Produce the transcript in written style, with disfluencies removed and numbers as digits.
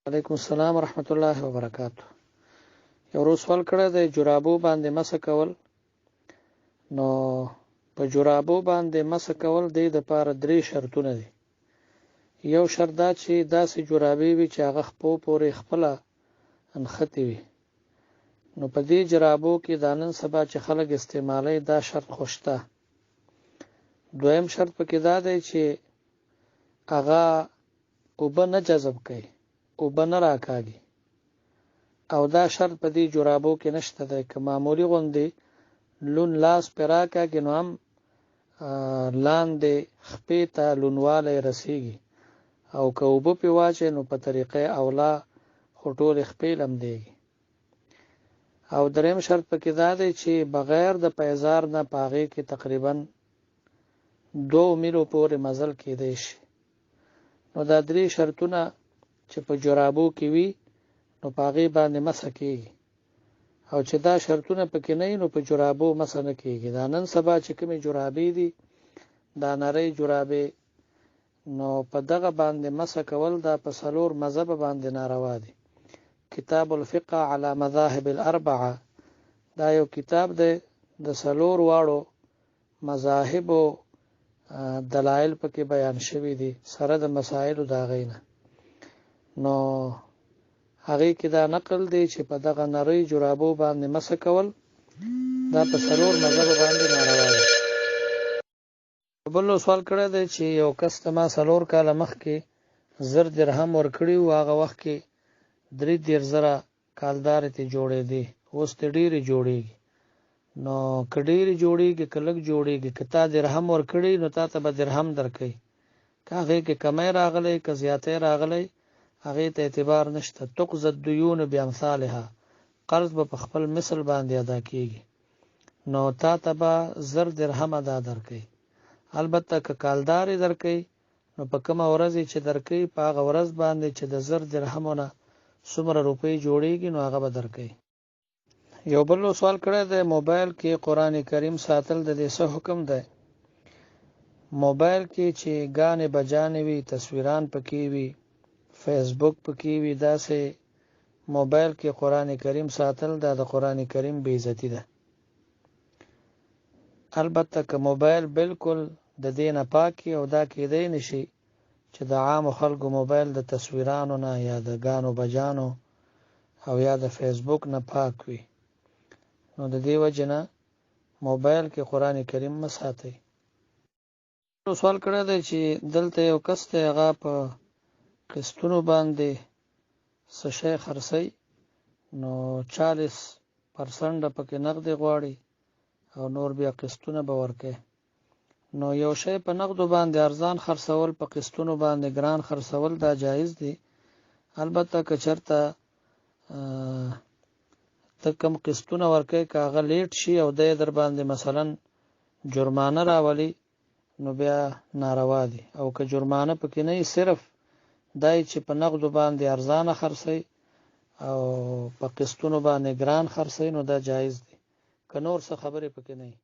علیکم السلام ورحمت الله وبرکاتہ. یو روز سوال کړی د جرابو باندې مسح کول. نو په جرابو باندې مسح کول د لپاره 3 شرطونه دي. یو شرط دا چې داسې جرابې وي چې هغه خپو پورې خپل انختی وي. نو په دې جرابو کې د نن سبا چې خلک استعمالي دا شرط خوشته. دویم شرط پکې دا دی چې هغه اوبه نه جذب کوي، اوبه نه راکاږي. او دا شرط په دې جرابو کې نشته دی. که معمولی غوندې لون لاس پر راکاږي نو هم لاندې خپې ته لونوالی رسیږي، او که اوبه پې واچي نو په طریقې اولا خو ټولې خپې لمدېږي. او دریم شرط پکې دا دی چې بغیر د پیزار نه په هغې کې تقریبا 2 میلو پورې مزل کېدی شي. نو دا 3 شرطونه چې په جرابو کې وي نو په هغې باندې مسح کېږي. او چې دا شرطونه پکې نه وي نو په جرابو مسح نه کېږي. دا نن سبا چې کومې جرابې دي دا نرۍ جرابې، نو په دغه باندې مسح کول دا په 4 مذهب باندې ناروا دي. کتاب الفقه علی مذاهب الاربعه دا یو کتاب دی د 4 واړو مذاهبو دلایل پکې بیان شوي دي سره د مسائلو د هغې نه. نو هغې کې دا نقل دی چې په دغه نرۍ جرابو باندې مسح کول دا په 4 مذهب باندې ناروا دی. بل سوال کړی دی چې یو کس ته ما 4 کاله مخکې 1000 درهم ورکړي وو، هغه وخت کې 30,000 کالدارې ته جوړېدې، اوس ته ډېرې جوړېږي. نو که ډېرې جوړېږي که لږ جوړېږي، که تا درهم ورکړي نو تا ته به درهم درکوي. که هغې کې کمی راغلی که زیاتی راغلی هغې ته اعتبار نشته. تقضی الدیون بامثالها، قرض به په خپل مثل باندې ادا کېږي. نو تا ته به 1000 درهم ادا درکوي. البته که کالدارې درکوي نو په کومه ورځ چې درکوي په هغه ورځ باندې چې د 1000 درهمو نه څومره روپۍ جوړېږي نو هغه به درکوي. یو بل سوال کړی دی موبایل کې قرآن کریم ساتل د دې څه حکم دی؟ موبایل کې چې ګانې بجانې وي، تصویران پکې وي، فیسبوک پکې وي، داسې موبایل کې قرآن کریم ساتل دا د قرآن کریم بې عزتي ده. البته که موبایل بالکل د دې نه پاک او دا کېدی نشي چې د عامو خلکو موبایل د تصویرانو نه یا د ګانو بجانو او یا د فیسبوک نه پاک وي، نو د دې وجه نه موبایل کې قرآن کریم مه ساتئ. سوال کړی دی چې دلته یو کس دی هغه په قسطونو باندې څه شی خرڅوي، نو 40% پکې نغدې غواړي او نور بیا قسطونه به ورکوي. نو یو شی په نغدو باندې ارزان خرڅول، په قسطونو باندې ګران خرڅول دا جایز دي. البته که چېرته ته کم قسطونه ورکوي که هغه لیټ شي او دی در باندې مثلا جرمانه راولي نو بیا ناروا دي. او که جرمانه پکې نه صرف دای چې په نغدو باندې ارزانه خرڅوي او په قسطونو باندې ګران خرڅوي نو دا جایز دي. که نور څه خبرې پکې نه وي.